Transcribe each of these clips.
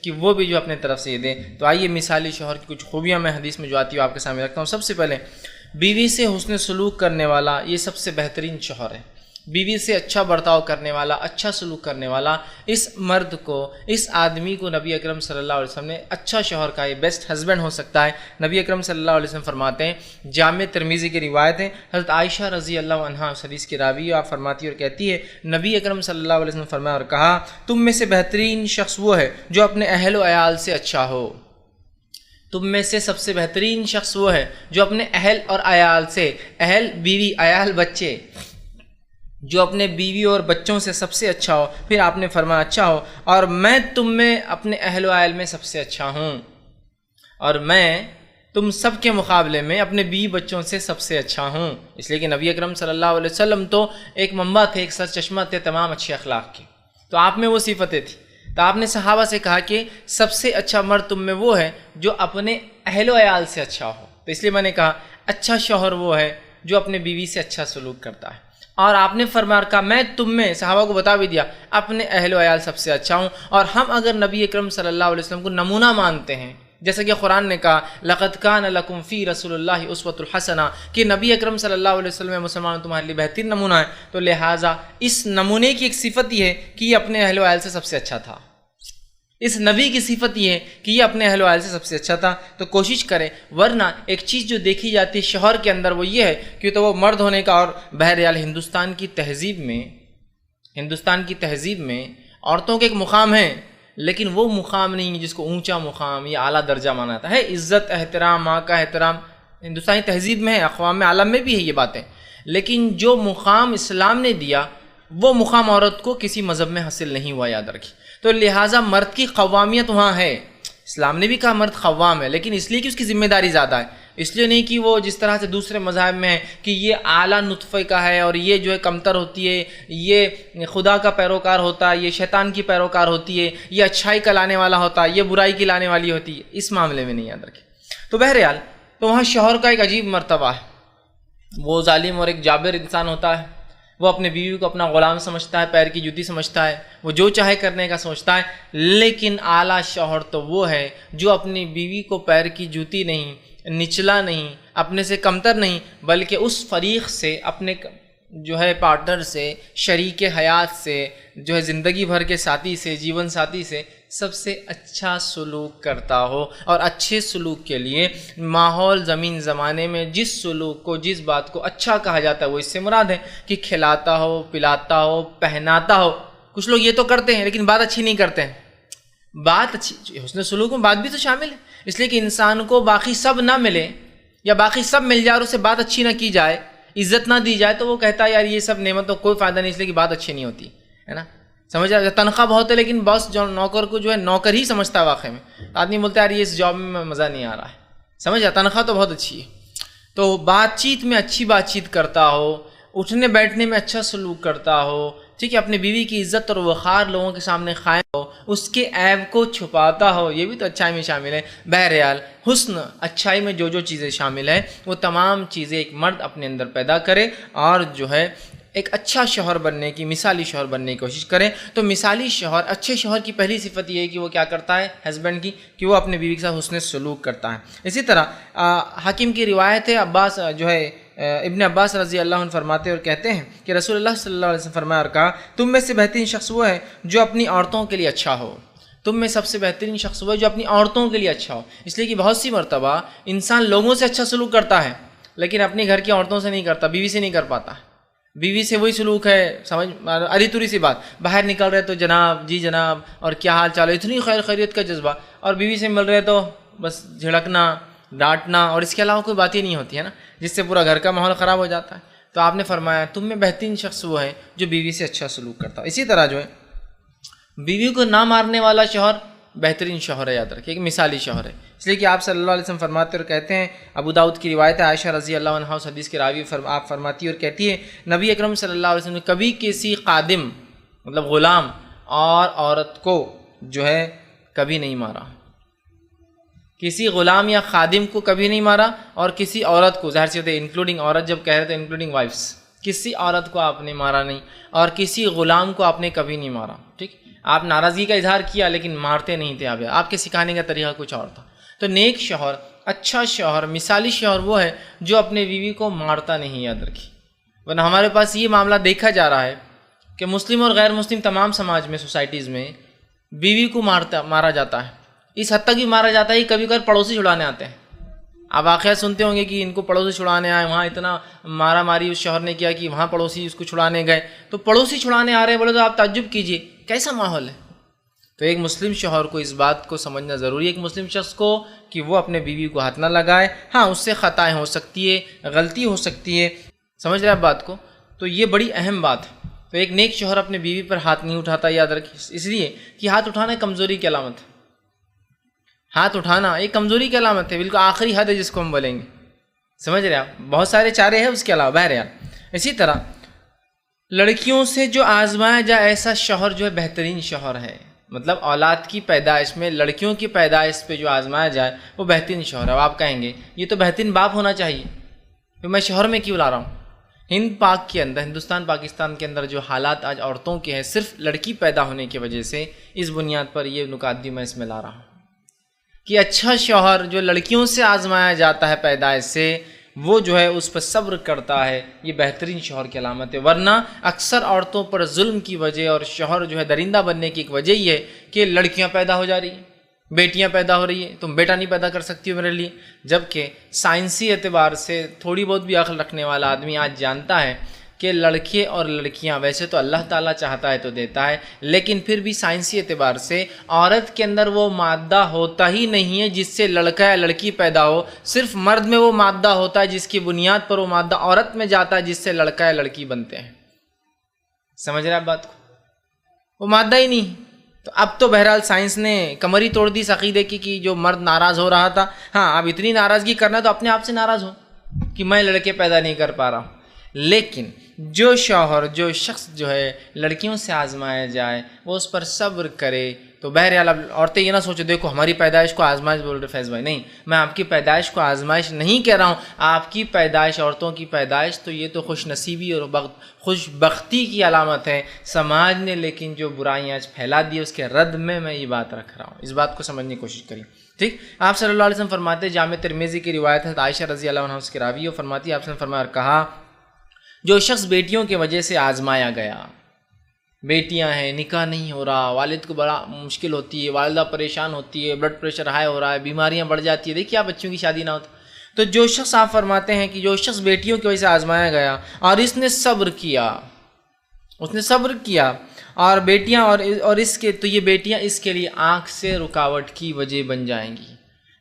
کہ وہ بھی جو اپنے طرف سے یہ دیں۔ تو آئیے مثالی شوہر کی کچھ خوبیاں میں حدیث میں جو آتی ہے آپ کے سامنے رکھتا ہوں۔ سب سے پہلے بیوی سے حسن سلوک کرنے والا یہ سب سے بہترین شوہر ہے۔ بیوی سے اچھا برتاؤ کرنے والا، اچھا سلوک کرنے والا، اس مرد کو، اس آدمی کو نبی اکرم صلی اللہ علیہ وسلم نے اچھا شوہر کا، یہ بیسٹ ہسبینڈ ہو سکتا ہے۔ نبی اکرم صلی اللہ علیہ وسلم فرماتے ہیں، جامع ترمذی کی روایت ہے، حضرت عائشہ رضی اللہ عنہا اس حدیث کی راوی آپ فرماتی اور کہتی ہے، نبی اکرم صلی اللہ علیہ وسلم فرمایا اور کہا، تم میں سے بہترین شخص وہ ہے جو اپنے اہل و عیال سے اچھا ہو۔ تم میں سے سب سے بہترین شخص وہ ہے جو اپنے اہل اور عیال سے، اہل بیوی، عیال بچے، جو اپنے بیوی اور بچوں سے سب سے اچھا ہو۔ پھر آپ نے فرمایا اچھا ہو، اور میں تم میں اپنے اہل و عیال میں سب سے اچھا ہوں، اور میں تم سب کے مقابلے میں اپنے بیوی بچوں سے سب سے اچھا ہوں۔ اس لیے کہ نبی اکرم صلی اللہ علیہ وسلم تو ایک منبع تھے، ایک سر چشمہ تھے تمام اچھے اخلاق کے، تو آپ میں وہ صفتیں تھیں۔ تو آپ نے صحابہ سے کہا کہ سب سے اچھا مرد تم میں وہ ہے جو اپنے اہل و عیال سے اچھا ہو۔ تو اس لیے میں نے کہا اچھا شوہر وہ ہے جو اپنے بیوی سے اچھا سلوک کرتا ہے۔ اور آپ نے فرمایا کہا میں تم میں، صحابہ کو بتا بھی دیا، اپنے اہل و عیال سب سے اچھا ہوں۔ اور ہم اگر نبی اکرم صلی اللہ علیہ وسلم کو نمونہ مانتے ہیں، جیسا کہ قرآن نے کہا لَقَدْ كَانَ لَكُمْ فِي رَسُولِ اللَّهِ أُسْوَةٌ حَسَنَةٌ، کہ نبی اکرم صلی اللہ علیہ وسلم مسلمان تمہارے لیے بہترین نمونہ ہے، تو لہٰذا اس نمونے کی ایک صفت یہ ہے کہ یہ اپنے اہل و عیال سے سب سے اچھا تھا۔ اس نبی کی صفت یہ ہے کہ یہ اپنے اہل و عیال سے سب سے اچھا تھا۔ تو کوشش کریں، ورنہ ایک چیز جو دیکھی جاتی ہے شوہر کے اندر وہ یہ ہے کہ تو وہ مرد ہونے کا، اور بہرحال ہندوستان کی تہذیب میں عورتوں کے ایک مقام ہے، لیکن وہ مقام نہیں جس کو اونچا مقام یا اعلیٰ درجہ مانا جاتا ہے۔ عزت، احترام، ماں کا احترام ہندوستانی تہذیب میں ہے، اقوام عالم میں بھی ہے یہ باتیں، لیکن جو مقام اسلام نے دیا وہ مقام عورت کو کسی مذہب میں حاصل نہیں ہوا، یاد رکھیے۔ تو لہٰذا مرد کی قوامیت وہاں ہے، اسلام نے بھی کہا مرد قوام ہے، لیکن اس لیے کہ اس کی ذمہ داری زیادہ ہے، اس لیے نہیں کہ وہ جس طرح سے دوسرے مذاہب میں ہے کہ یہ اعلیٰ نطفے کا ہے اور یہ جو ہے کمتر ہوتی ہے، یہ خدا کا پیروکار ہوتا ہے، یہ شیطان کی پیروکار ہوتی ہے، یہ اچھائی کا لانے والا ہوتا ہے، یہ برائی کی لانے والی ہوتی ہے، اس معاملے میں نہیں، یاد رکھیں۔ تو بہرحال تو وہاں شوہر کا ایک عجیب مرتبہ ہے، وہ ظالم اور ایک جابر انسان ہوتا ہے، وہ اپنے بیوی کو اپنا غلام سمجھتا ہے، پیر کی جوتی سمجھتا ہے، وہ جو چاہے کرنے کا سوچتا ہے، لیکن اعلیٰ شوہر تو وہ ہے جو اپنی بیوی کو پیر کی جوتی نہیں، نچلا نہیں، اپنے سے کمتر نہیں، بلکہ اس فریق سے، اپنے جو ہے پارٹنر سے، شریک حیات سے، جو ہے زندگی بھر کے ساتھی سے، جیون ساتھی سے سب سے اچھا سلوک کرتا ہو۔ اور اچھے سلوک کے لیے ماحول زمین زمانے میں جس سلوک کو، جس بات کو اچھا کہا جاتا ہے وہ اس سے مراد ہے کہ کھلاتا ہو، پلاتا ہو، پہناتا ہو۔ کچھ لوگ یہ تو کرتے ہیں لیکن بات اچھی نہیں کرتے ہیں۔ بات اچھی، حسن سلوک میں بات بھی تو شامل ہے، اس لیے کہ انسان کو باقی سب نہ ملے یا باقی سب مل جائے اور اسے بات اچھی نہ کی جائے، عزت نہ دی جائے، تو وہ کہتا ہے یار یہ سب نعمتوں کوئی فائدہ نہیں، اس لیے کہ بات اچھی نہیں ہوتی ہے نا۔ سمجھ آ، تنخواہ بہت ہے لیکن باس جو نوکر کو جو ہے نوکر ہی سمجھتا ہے، واقعی میں آدمی بولتا ہے یار یہ اس جاب میں مزہ نہیں آ رہا ہے، سمجھ آ، تنخواہ تو بہت اچھی ہے۔ تو بات چیت میں اچھی بات چیت کرتا ہو، اٹھنے بیٹھنے میں اچھا سلوک کرتا ہو، ٹھیک ہے، اپنی بیوی کی عزت اور وقار لوگوں کے سامنے قائم ہو، اس کے عیب کو چھپاتا ہو، یہ بھی تو اچھائی میں شامل ہے۔ بہرحال حسن، اچھائی میں جو جو چیزیں شامل ہیں وہ تمام چیزیں ایک مرد اپنے اندر پیدا کرے اور جو ہے ایک اچھا شوہر بننے کی، مثالی شوہر بننے کی کوشش کریں۔ تو مثالی شوہر، اچھے شوہر کی پہلی صفت یہ ہے کہ وہ کیا کرتا ہے ہسبینڈ کی، کہ وہ اپنے بیوی کے ساتھ حسن سلوک کرتا ہے۔ اسی طرح حاکم کی روایت ہے، عباس جو ہے ابن عباس رضی اللہ عنہ فرماتے اور کہتے ہیں کہ رسول اللہ صلی اللہ علیہ وسلم فرمایا اور کہا، تم میں سے بہترین شخص وہ ہے جو اپنی عورتوں کے لیے اچھا ہو۔ تم میں سب سے بہترین شخص وہ ہے جو اپنی عورتوں کے لیے اچھا ہو، اس لیے کہ بہت سی مرتبہ انسان لوگوں سے اچھا سلوک کرتا ہے لیکن اپنی گھر کی عورتوں سے نہیں کرتا، بیوی سے نہیں کر پاتا۔ بیوی سے وہی سلوک ہے، سمجھ اری توری سی بات، باہر نکل رہے تو جناب جی جناب اور کیا حال چال ہے، اتنی خیر خیریت کا جذبہ، اور بیوی سے مل رہے تو بس جھڑکنا، ڈانٹنا، اور اس کے علاوہ کوئی بات ہی نہیں ہوتی ہے نا، جس سے پورا گھر کا ماحول خراب ہو جاتا ہے۔ تو آپ نے فرمایا تم میں بہترین شخص وہ ہے جو بیوی سے اچھا سلوک کرتا ہو۔ اسی طرح جو ہے بیوی کو نہ مارنے والا شوہر بہترین شوہر ہے، یاد رکھیے، ایک مثالی شوہر ہے، اس لیے کہ آپ صلی اللہ علیہ وسلم فرماتے اور کہتے ہیں، ابو داؤد کی روایت ہے، عائشہ رضی اللہ عنہا اس حدیث کے راوی آپ فرماتی اور کہتی ہے، نبی اکرم صلی اللہ علیہ وسلم نے کبھی کسی خادم مطلب غلام اور عورت کو جو ہے کبھی نہیں مارا، کسی غلام یا خادم کو کبھی نہیں مارا، اور کسی عورت کو، ظاہر سی بات ہے انکلوڈنگ عورت جب کہہ رہے تھے انکلوڈنگ وائفس، کسی عورت کو آپ نے مارا نہیں اور کسی غلام کو آپ نے کبھی نہیں مارا، ٹھیک۔ آپ ناراضگی کا اظہار کیا لیکن مارتے نہیں تھے، آپ کے سکھانے کا طریقہ کچھ اور تھا۔ تو نیک شوہر، اچھا شوہر، مثالی شوہر وہ ہے جو اپنے بیوی کو مارتا نہیں، یاد رکھیے۔ ورنہ ہمارے پاس یہ معاملہ دیکھا جا رہا ہے کہ مسلم اور غیر مسلم تمام سماج میں، سوسائٹیز میں بیوی کو مارا جاتا ہے، اس حد تک بھی مارا جاتا ہے کہ کبھی کبھی پڑوسی چھڑانے آتے ہیں۔ آپ واقعات سنتے ہوں گے کہ ان کو پڑوسی چھڑانے آئے، وہاں اتنا مارا ماری اس شوہر نے کیا کہ وہاں پڑوسی اس کو چھڑانے گئے۔ تو پڑوسی چھڑانے آ رہے ہیں بولے تو آپ تعجب کیجئے کیسا ماحول ہے۔ تو ایک مسلم شوہر کو اس بات کو سمجھنا ضروری ہے، ایک مسلم شخص کو، کہ وہ اپنے بیوی کو ہاتھ نہ لگائے۔ ہاں اس سے خطائیں ہو سکتی ہے، غلطی ہو سکتی ہے، سمجھ رہے ہیں بات کو؟ تو یہ بڑی اہم بات ہے۔ تو ایک نیک شوہر اپنے بیوی پر ہاتھ نہیں اٹھاتا، یاد رکھیے، اس لیے کہ ہاتھ اٹھانا کمزوری کی علامت ہے۔ ہاتھ اٹھانا ایک کمزوری کی علامت ہے، بالکل آخری حد ہے جس کو ہم بولیں گے، سمجھ رہے ہیں آپ؟ بہت سارے چارے ہیں اس کے علاوہ، بہرحال اسی طرح لڑکیوں سے جو آزمایا جائے ایسا شوہر جو ہے بہترین شوہر ہے، مطلب اولاد کی پیدائش میں لڑکیوں کی پیدائش پہ جو آزمایا جائے وہ بہترین شوہر ہے۔ اب آپ کہیں گے یہ تو بہترین باپ ہونا چاہیے، تو میں شوہر میں کیوں لا رہا ہوں؟ ہند پاک کے اندر، ہندوستان پاکستان کے اندر جو حالات آج عورتوں کے ہیں صرف لڑکی پیدا ہونے کی وجہ سے، اس بنیاد پر یہ نکات بھی میں اس میں لا رہا ہوں کہ اچھا شوہر جو لڑکیوں سے آزمایا جاتا ہے پیدائش سے، وہ جو ہے اس پر صبر کرتا ہے، یہ بہترین شوہر کی علامت ہے۔ ورنہ اکثر عورتوں پر ظلم کی وجہ اور شوہر جو ہے درندہ بننے کی ایک وجہ یہ ہے کہ لڑکیاں پیدا ہو جا رہی ہیں، بیٹیاں پیدا ہو رہی ہیں، تم بیٹا نہیں پیدا کر سکتی ہو میرے لیے، جبکہ سائنسی اعتبار سے تھوڑی بہت بھی عقل رکھنے والا آدمی آج جانتا ہے کہ لڑکے اور لڑکیاں ویسے تو اللہ تعالیٰ چاہتا ہے تو دیتا ہے، لیکن پھر بھی سائنسی اعتبار سے عورت کے اندر وہ مادہ ہوتا ہی نہیں ہے جس سے لڑکا یا لڑکی پیدا ہو، صرف مرد میں وہ مادہ ہوتا ہے جس کی بنیاد پر وہ مادہ عورت میں جاتا ہے جس سے لڑکا یا لڑکی بنتے ہیں۔ سمجھ رہے ہیں آپ بات کو؟ وہ مادہ ہی نہیں۔ تو اب تو بہرحال سائنس نے کمر ہی توڑ دی اس عقیدے کی کہ جو مرد ناراض ہو رہا تھا، ہاں اب اتنی ناراضگی کرنا ہے تو اپنے آپ سے ناراض ہو کہ میں لڑکے پیدا نہیں کر پا رہا ہوں۔ لیکن جو شوہر، جو شخص جو ہے لڑکیوں سے آزمایا جائے وہ اس پر صبر کرے، تو بہرحال اب عورتیں یہ نہ سوچو دیکھو ہماری پیدائش کو آزمائش بول رہے فیض بھائی، نہیں، میں آپ کی پیدائش کو آزمائش نہیں کہہ رہا ہوں۔ آپ کی پیدائش، عورتوں کی پیدائش تو یہ تو خوش نصیبی اور خوش بختی کی علامت ہے۔ سماج نے لیکن جو برائیاں آج پھیلا دی اس کے رد میں یہ بات رکھ رہا ہوں، اس بات کو سمجھنے کی کوشش کریے، ٹھیک؟ آپ صلی اللہ علیہ وسلم فرماتے ہیں، جامع ترمذی کی روایت ہے، عائشہ رضی اللہ عنہا اس کی راوی ہے، فرماتی ہے آپ نے فرمایا اور کہا جو شخص بیٹیوں کی وجہ سے آزمایا گیا، بیٹیاں ہیں، نکاح نہیں ہو رہا، والد کو بڑا مشکل ہوتی ہے، والدہ پریشان ہوتی ہے، بلڈ پریشر ہائی ہو رہا ہے، بیماریاں بڑھ جاتی ہے، دیکھیے آپ بچوں کی شادی نہ ہوتی، تو جو شخص آپ فرماتے ہیں کہ جو شخص بیٹیوں کی وجہ سے آزمایا گیا اور اس نے صبر کیا، اور بیٹیاں اور اس کے، تو یہ بیٹیاں اس کے لیے آنکھ سے رکاوٹ کی وجہ بن جائیں گی۔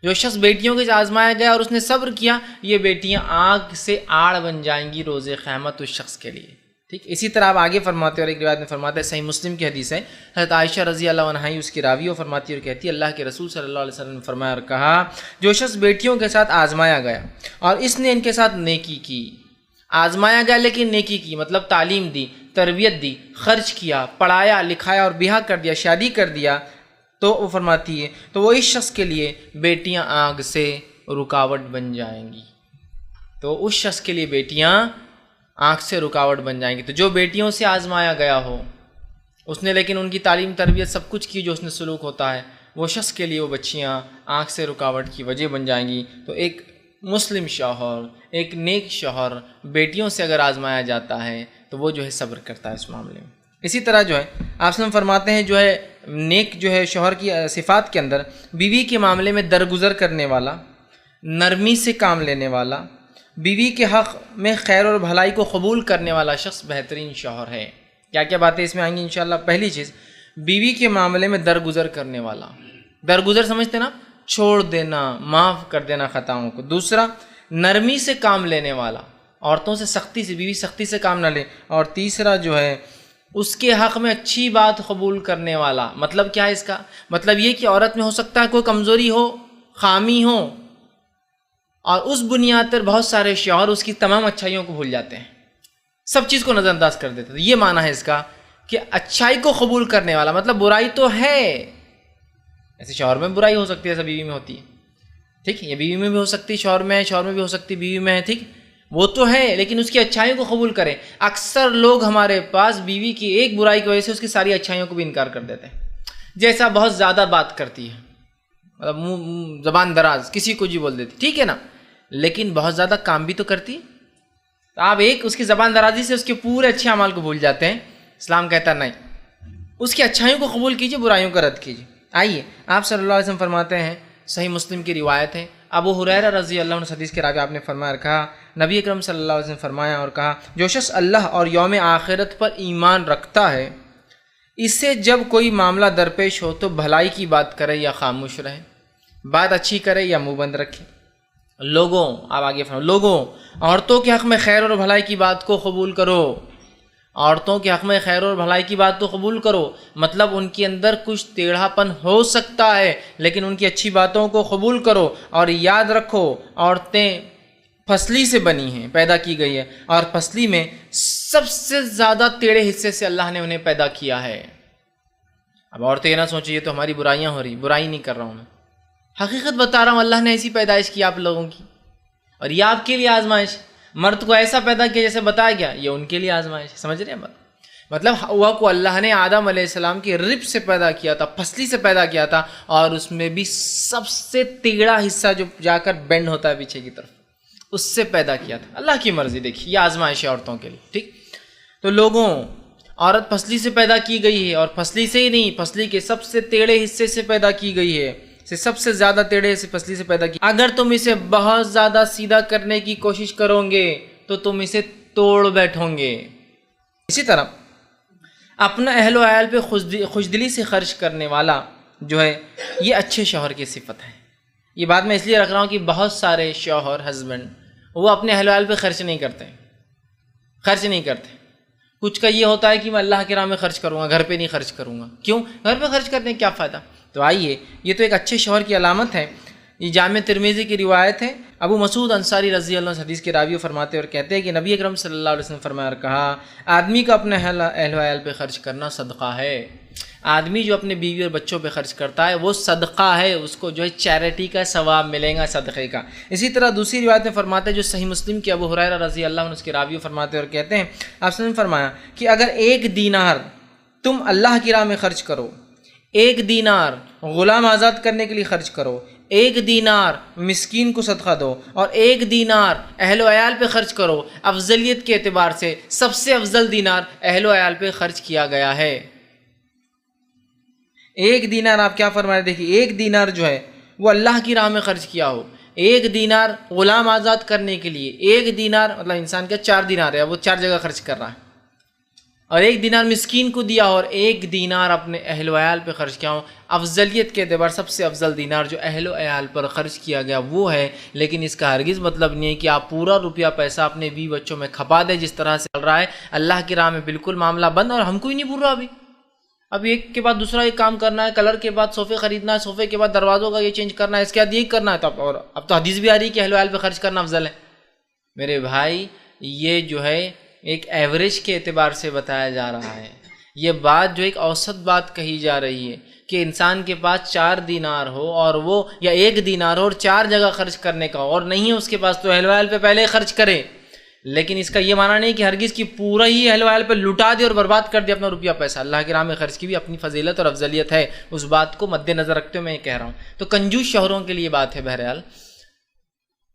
جو شخص بیٹیوں کے آزمایا گیا اور اس نے صبر کیا، یہ بیٹیاں آگ سے آڑ بن جائیں گی روز قیامت اس شخص کے لیے، ٹھیک؟ اسی طرح آپ آگے فرماتے ہیں، اور ایک روایت میں فرماتے ہیں، صحیح مسلم کی حدیث ہے، حضرت عائشہ رضی اللہ عنہا اس کی راوی، اور فرماتی اور کہتی ہے اللہ کے رسول صلی اللہ علیہ وسلم نے فرمایا اور کہا جو شخص بیٹیوں کے ساتھ آزمایا گیا اور اس نے ان کے ساتھ نیکی کی، آزمایا گیا لیکن نیکی کی، مطلب تعلیم دی، تربیت دی، خرچ کیا، پڑھایا لکھایا اور بیاہ کر دیا، شادی کر دیا، تو وہ فرماتی ہے تو وہ اس شخص کے لیے بیٹیاں آگ سے رکاوٹ بن جائیں گی، تو اس شخص کے لیے بیٹیاں آنکھ سے رکاوٹ بن جائیں گی۔ تو جو بیٹیوں سے آزمایا گیا ہو، اس نے لیکن ان کی تعلیم تربیت سب کچھ کی جو اس نے سلوک ہوتا ہے، وہ شخص کے لیے وہ بچیاں آنکھ سے رکاوٹ کی وجہ بن جائیں گی۔ تو ایک مسلم شوہر، ایک نیک شوہر بیٹیوں سے اگر آزمایا جاتا ہے تو وہ جو ہے صبر کرتا ہے اس معاملے میں۔ اسی طرح جو ہے آپ سے فرماتے ہیں جو ہے نیک جو ہے شوہر کی صفات کے اندر بیوی کے معاملے میں درگزر کرنے والا، نرمی سے کام لینے والا، بیوی کے حق میں خیر اور بھلائی کو قبول کرنے والا شخص بہترین شوہر ہے۔ کیا کیا باتیں اس میں آئیں گی انشاءاللہ؟ پہلی چیز، بیوی کے معاملے میں درگزر کرنے والا، درگزر سمجھتے نا، چھوڑ دینا، معاف کر دینا خطاؤں کو۔ دوسرا، نرمی سے کام لینے والا، عورتوں سے سختی سے، بیوی سختی سے کام نہ لے۔ اور تیسرا جو ہے اس کے حق میں اچھی بات قبول کرنے والا۔ مطلب کیا ہے اس کا؟ مطلب یہ کہ عورت میں ہو سکتا ہے کوئی کمزوری ہو، خامی ہو، اور اس بنیاد پر بہت سارے شوہر اس کی تمام اچھائیوں کو بھول جاتے ہیں، سب چیز کو نظر انداز کر دیتے ہیں۔ یہ معنی ہے اس کا کہ اچھائی کو قبول کرنے والا، مطلب برائی تو ہے، ایسے شوہر میں برائی ہو سکتی ہے، ایسا بیوی میں ہوتی ہے، ٹھیک ہے؟ یہ بیوی میں بھی ہو سکتی ہے، شوہر میں بھی ہو سکتی ہے، بیوی میں ہے، ٹھیک؟ وہ تو ہے لیکن اس کی اچھائیوں کو قبول کریں۔ اکثر لوگ ہمارے پاس بیوی کی ایک برائی کی وجہ سے اس کی ساری اچھائیوں کو بھی انکار کر دیتے ہیں، جیسا بہت زیادہ بات کرتی ہے، مطلب زبان دراز، کسی کو جی بول دیتی، ٹھیک ہے نا، لیکن بہت زیادہ کام بھی تو کرتی ہے۔ تو آپ ایک اس کی زبان درازی سے اس کے پورے اچھے اعمال کو بھول جاتے ہیں۔ اسلام کہتا نہیں، اس کی اچھائیوں کو قبول کیجیے، برائیوں کا رد کیجیے۔ آئیے آپ صلی اللہ علیہ وسلم فرماتے ہیں، صحیح مسلم کی روایت ہے، ابو ہریرہ رضی اللہ عنہ حدیث کے راوی، آپ نے فرمایا اور کہا، نبی اکرم صلی اللہ علیہ وسلم فرمایا اور کہا، جو شخص اللہ اور یوم آخرت پر ایمان رکھتا ہے، اس سے جب کوئی معاملہ درپیش ہو تو بھلائی کی بات کرے یا خاموش رہے، بات اچھی کرے یا منہ بند رکھے۔ لوگوں، آپ آگے فرمائیں، لوگوں عورتوں کے حق میں خیر اور بھلائی کی بات کو قبول کرو، عورتوں کے حق میں خیر اور بھلائی کی بات کو قبول کرو، مطلب ان کے اندر کچھ ٹیڑھا پن ہو سکتا ہے لیکن ان کی اچھی باتوں کو قبول کرو، اور یاد رکھو عورتیں پھسلی سے بنی ہیں، پیدا کی گئی ہے، اور پھسلی میں سب سے زیادہ ٹیڑھے حصے سے اللہ نے انہیں پیدا کیا ہے۔ اب عورتیں یہ نہ سوچیں یہ تو ہماری برائیاں ہو رہی، برائی نہیں کر رہا ہوں میں، حقیقت بتا رہا ہوں، اللہ نے ایسی پیدائش کی آپ لوگوں کی، اور یہ آپ کے لیے آزمائش۔ مرد کو ایسا پیدا کیا جیسے بتایا گیا، یہ ان کے لیے آزمائش، سمجھ رہے ہیں بات؟ مطلب ہوا کو اللہ نے آدم علیہ السلام کی رب سے پیدا کیا تھا، پھسلی سے پیدا کیا تھا، اور اس میں بھی سب سے ٹیڑھا حصہ جو جا کر بینڈ ہوتا ہے پیچھے کی طرف، اس سے پیدا کیا تھا۔ اللہ کی مرضی دیکھیے، یہ آزمائش ہے عورتوں کے لیے، ٹھیک؟ تو لوگوں، عورت پھسلی سے پیدا کی گئی ہے، اور پھسلی سے ہی نہیں، پھسلی کے سب سے ٹیڑھے حصے سے پیدا کی گئی ہے، سب سے زیادہ ٹیڑھے سے پھسلی سے پیدا کی۔ اگر تم اسے بہت زیادہ سیدھا کرنے کی کوشش کرو گے تو تم اسے توڑ بیٹھو گے۔ اسی طرح اپنا اہل و عیال پہ خوشدلی سے خرچ کرنے والا جو ہے، یہ اچھے شوہر کی صفت ہے۔ یہ بات میں اس لیے رکھ رہا ہوں کہ بہت سارے شوہر، ہسبینڈ، وہ اپنے اہل و عیال پہ خرچ نہیں کرتے۔ کچھ کا یہ ہوتا ہے کہ میں اللہ کے راہ میں خرچ کروں گا، گھر پہ نہیں خرچ کروں گا۔ کیوں؟ گھر پہ خرچ کرنے کیا فائدہ؟ تو آئیے، یہ تو ایک اچھے شوہر کی علامت ہے۔ یہ جامع ترمذی کی روایت ہے، ابو مسعود انصاری رضی اللہ عنہ حدیث کے راوی فرماتے اور کہتے ہیں کہ نبی اکرم صلی اللہ علیہ وسلم فرمایا اور کہا، آدمی کا اپنے اہل و عیال پہ خرچ کرنا صدقہ ہے۔ آدمی جو اپنے بیوی اور بچوں پہ خرچ کرتا ہے وہ صدقہ ہے، اس کو جو ہے چیریٹی کا ثواب ملے گا، صدقے کا۔ اسی طرح دوسری روایت میں فرماتے ہیں جو صحیح مسلم کے ابو ہریرہ رضی اللہ عنہ اس کے راوی فرماتے اور کہتے ہیں، آپ نے فرمایا کہ اگر 1 دینار تم اللہ کی راہ میں خرچ کرو، 1 دینار غلام آزاد کرنے کے لیے خرچ کرو، 1 دینار مسکین کو صدقہ دو، اور 1 دینار اہل و عیال پہ خرچ کرو، افضلیت کے اعتبار سے سب سے افضل دینار اہل و عیال پہ خرچ کیا گیا ہے۔ 1 دینار آپ کیا فرمائے، دیکھیے 1 دینار جو ہے وہ اللہ کی راہ میں خرچ کیا ہو، 1 دینار غلام آزاد کرنے کے لیے، 1 دینار مطلب انسان کا 4 دینار ہے، وہ 4 جگہ خرچ کر رہا ہے، اور 1 دینار مسکین کو دیا، اور 1 دینار اپنے اہل و عیال پہ خرچ کیا ہو۔ افضلیت کے اعتبار سب سے افضل دینار جو اہل و عیال پر خرچ کیا گیا وہ ہے، لیکن اس کا ہرگز مطلب نہیں ہے کہ آپ پورا روپیہ پیسہ اپنے بیوی بچوں میں کھپا دیں جس طرح سے چل رہا ہے۔ اللہ کی راہ میں بالکل معاملہ بند، اور ہم کو ہی نہیں بھول رہا اب ایک کے بعد دوسرا ایک کام کرنا ہے، کلر کے بعد صوفے خریدنا ہے، صوفے کے بعد دروازوں کا یہ چینج کرنا ہے، اس کے بعد یہ کرنا ہے، اور اب تو حدیث بھی آ رہی ہے کہ اہل و عیال پہ خرچ کرنا افضل ہے۔ میرے بھائی، یہ جو ہے ایک ایوریج کے اعتبار سے بتایا جا رہا ہے، یہ بات جو ایک اوسط بات کہی جا رہی ہے کہ انسان کے پاس 4 دینار ہو، اور وہ یا 1 دینار ہو اور 4 جگہ خرچ کرنے کا ہو، اور نہیں ہے اس کے پاس تو اہل و عیال پہ پہلے خرچ کرے، لیکن اس کا یہ معنی نہیں کہ ہرگز کی پورا ہی اہل و عیال پہ لٹا دے اور برباد کر دے اپنا روپیہ پیسہ۔ اللہ کی راہ میں خرچ کی بھی اپنی فضیلت اور افضلیت ہے، اس بات کو مد نظر رکھتے ہوئے میں یہ کہہ رہا ہوں۔ تو کنجوس شوہروں کے لیے بات ہے بہرحال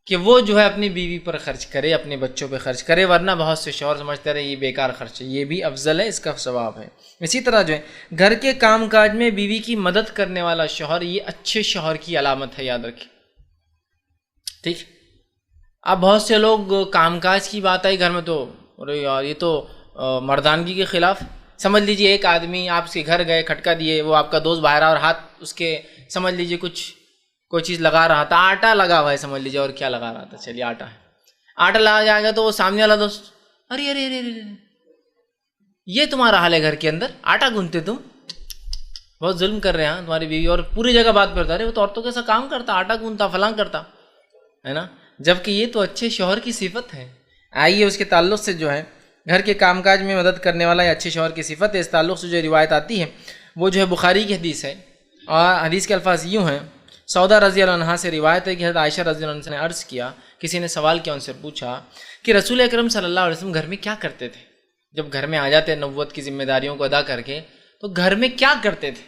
کہ وہ جو ہے اپنی بیوی پر خرچ کرے، اپنے بچوں پہ خرچ کرے، ورنہ بہت سے شوہر سمجھتے رہے یہ بیکار خرچ ہے، یہ بھی افضل ہے، اس کا ثواب ہے۔ اسی طرح جو ہے گھر کے کام کاج میں بیوی کی مدد کرنے والا شوہر، یہ اچھے شوہر کی علامت ہے، یاد رکھیں، ٹھیک۔ اب بہت سے لوگ کام کاج کی بات آئی گھر میں تو ارے یار یہ تو مردانگی کے خلاف۔ سمجھ لیجئے ایک آدمی آپ کے گھر گئے، کھٹکا دیے، وہ آپ کا دوست باہر آیا اور ہاتھ اس کے سمجھ لیجئے کوئی چیز لگا رہا تھا، آٹا لگا ہوا ہے سمجھ لیجئے، اور کیا لگا رہا تھا، چلیے آٹا ہے، آٹا لگا جائے گا تو وہ سامنے والا دوست ارے ارے ارے ارے یہ تمہارا حال ہے گھر کے اندر، آٹا گوندتے تم، بہت ظلم کر رہے ہیں تمہاری بیوی، اور پوری جگہ بات کرتا رہے وہ تو عورتوں کے ساتھ کام کرتا، آٹا گوندتا، فلاں کرتا ہے نا، جبکہ یہ تو اچھے شوہر کی صفت ہے۔ آئیے اس کے تعلق سے جو ہے گھر کے کام کاج میں مدد کرنے والا یہ اچھے شوہر کی صفت ہے، اس تعلق سے جو روایت آتی ہے وہ جو ہے بخاری کی حدیث ہے، اور حدیث کے الفاظ یوں ہیں سودا رضی اللہ عنہا سے روایت ہے کہ حضرت عائشہ رضی اللہ عنہ نے عرض کیا، کسی نے سوال کیا، ان سے پوچھا کہ رسول اکرم صلی اللہ علیہ وسلم گھر میں کیا کرتے تھے؟ جب گھر میں آ جاتے نبوت کی ذمہ داریوں کو ادا کر کے تو گھر میں کیا کرتے تھے؟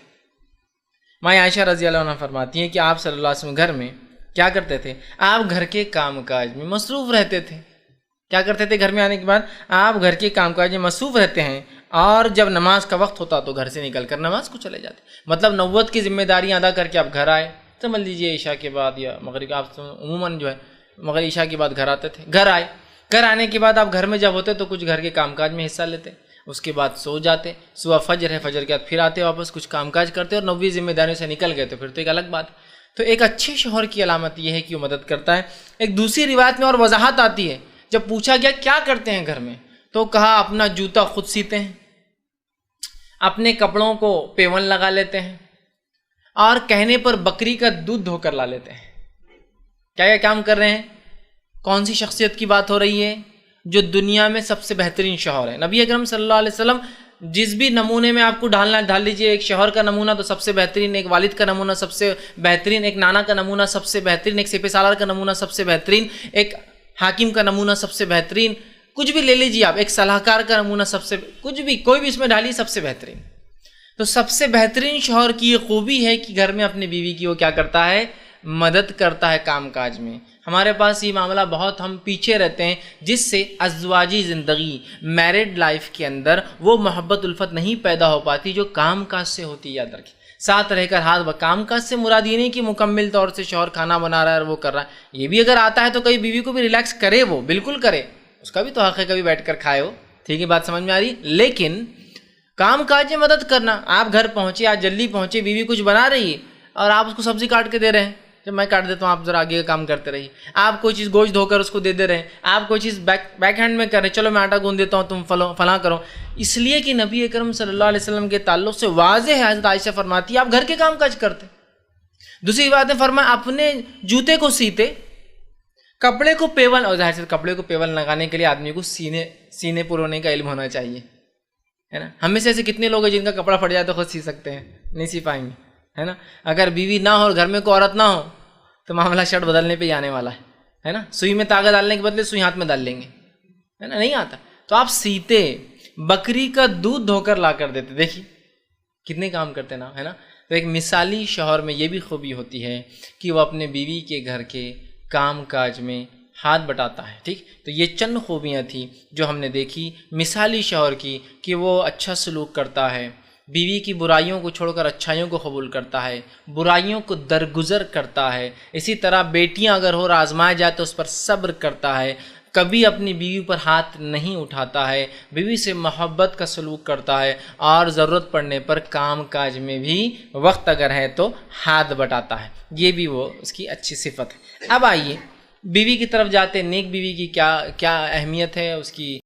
ماں عائشہ رضی اللہ عنہ فرماتی ہیں کہ آپ صلی اللہ علیہ وسلم گھر میں کیا کرتے تھے؟ آپ گھر کے کام کاج میں مصروف رہتے تھے۔ کیا کرتے تھے؟ گھر میں آنے کے بعد آپ گھر کے کام کاج میں مصروف رہتے ہیں، اور جب نماز کا وقت ہوتا تو گھر سے نکل کر نماز کو چلے جاتے۔ مطلب نبوت کی ذمہ داریاں ادا کر کے آپ گھر آئے، سمجھ لیجئے عشاء کے بعد یا مغرب، آپ عموماً جو ہے مغرب عشاء کے بعد گھر آتے تھے، گھر آئے، گھر آنے کے بعد آپ گھر میں جب ہوتے تو کچھ گھر کے کام کاج میں حصہ لیتے، اس کے بعد سو جاتے، صبح فجر ہے، فجر کے بعد پھر آتے واپس کچھ کام کاج کرتے اور نبوی ذمہ داریوں سے نکل گئے تو پھر تو ایک الگ بات۔ تو ایک اچھے شوہر کی علامت یہ ہے کہ وہ مدد کرتا ہے۔ ایک دوسری روایت میں اور وضاحت آتی ہے، جب پوچھا گیا کیا کرتے ہیں گھر میں تو کہا اپنا جوتا خود سیتے ہیں، اپنے کپڑوں کو پیون لگا لیتے ہیں، اور کہنے پر بکری کا دودھ دھو کر لا لیتے ہیں۔ کیا کیا کام کر رہے ہیں؟ کون سی شخصیت کی بات ہو رہی ہے؟ جو دنیا میں سب سے بہترین شوہر ہے۔ نبی اکرم صلی اللہ علیہ وسلم جس بھی نمونے میں آپ کو ڈھال لیجئے، ایک شوہر کا نمونہ تو سب سے بہترین، ایک والد کا نمونہ سب سے بہترین، ایک نانا کا نمونہ سب سے بہترین، ایک سپہ سالار کا نمونہ سب سے بہترین، ایک حاکم کا نمونہ سب سے بہترین، کچھ بھی لے لیجیے آپ، ایک صلاح کار کا نمونہ سب سے، کچھ بھی کوئی بھی اس میں ڈالیے سب سے بہترین۔ تو سب سے بہترین شوہر کی یہ خوبی ہے کہ گھر میں اپنی بیوی کی وہ کیا کرتا ہے؟ مدد کرتا ہے کام کاج میں۔ ہمارے پاس یہ معاملہ بہت ہم پیچھے رہتے ہیں، جس سے ازدواجی زندگی، میرڈ لائف کے اندر وہ محبت الفت نہیں پیدا ہو پاتی جو کام کاج سے ہوتی ہے۔ یاد رکھیں، ساتھ رہ کر ہاتھ کام کاج سے مراد یہ نہیں کہ مکمل طور سے شوہر کھانا بنا رہا ہے اور وہ کر رہا ہے، یہ بھی اگر آتا ہے تو کئی بیوی کو بھی ریلیکس کرے، وہ بالکل کرے، اس کا بھی تو حق ہے کبھی بیٹھ کر کھائے ہو، ٹھیک ہے، بات سمجھ میں آ رہی؟ لیکن کام کاج میں مدد کرنا، آپ گھر پہنچے، آج جلدی پہنچے، بیوی کچھ بنا رہی ہے اور آپ اس کو سبزی کاٹ کے دے رہے ہیں، جب میں کاٹ دیتا ہوں آپ ذرا آگے کا کام کرتے رہیے، آپ کوئی چیز گوشت دھو کر اس کو دے دے رہے ہیں، آپ کوئی چیز بیک ہینڈ میں کر رہے ہیں، چلو میں آٹا گوندھ دیتا ہوں، تم فلاں کرو، اس لیے کہ نبی اکرم صلی اللہ علیہ وسلم کے تعلق سے واضح ہے، حضرت عائشہ فرماتی ہے آپ گھر کے کام کاج کرتے۔ دوسری بات ہے، فرمایا اپنے جوتے کو سیتے، کپڑے کو پیون، اور ظاہر سے کپڑے کو پیون لگانے کے لیے آدمی کو سینے پرونے کا علم ہونا چاہیے، ہے نا۔ ہم میں سے ایسے کتنے لوگ ہیں جن کا کپڑا پھٹ جائے تو خود سی سکتے ہیں؟ نہیں سی پائیں گے، ہے نا۔ اگر بیوی نہ ہو اور گھر میں کوئی عورت نہ ہو تو معاملہ شرٹ بدلنے پہ ہی آنے والا ہے نا۔ سوئی میں تاغہ ڈالنے کے بدلے سوئی ہاتھ میں ڈال لیں گے، ہے نا، نہیں آتا۔ تو آپ سیتے، بکری کا دودھ دھو کر لا کر دیتے، دیکھیے کتنے کام کرتے نا، ہے نا۔ تو ایک مثالی شوہر میں یہ بھی خوبی ہوتی ہے کہ وہ اپنے بیوی کے گھر کے کام کاج میں ہاتھ بٹاتا ہے، ٹھیک۔ تو یہ چند خوبیاں تھیں جو ہم نے دیکھی مثالی شوہر کی، کہ وہ اچھا سلوک کرتا ہے، بیوی کی برائیوں کو چھوڑ کر اچھائیوں کو قبول کرتا ہے، برائیوں کو درگزر کرتا ہے۔ اسی طرح بیٹیاں اگر ہو آزمائے جائے تو اس پر صبر کرتا ہے، کبھی اپنی بیوی پر ہاتھ نہیں اٹھاتا ہے، بیوی سے محبت کا سلوک کرتا ہے، اور ضرورت پڑنے پر کام کاج میں بھی وقت اگر ہے تو ہاتھ بٹاتا ہے۔ یہ بھی وہ اس کی اچھی صفت ہے۔ اب آئیے بیوی کی طرف جاتے ہیں، نیک بیوی کی کیا اہمیت ہے، اس کی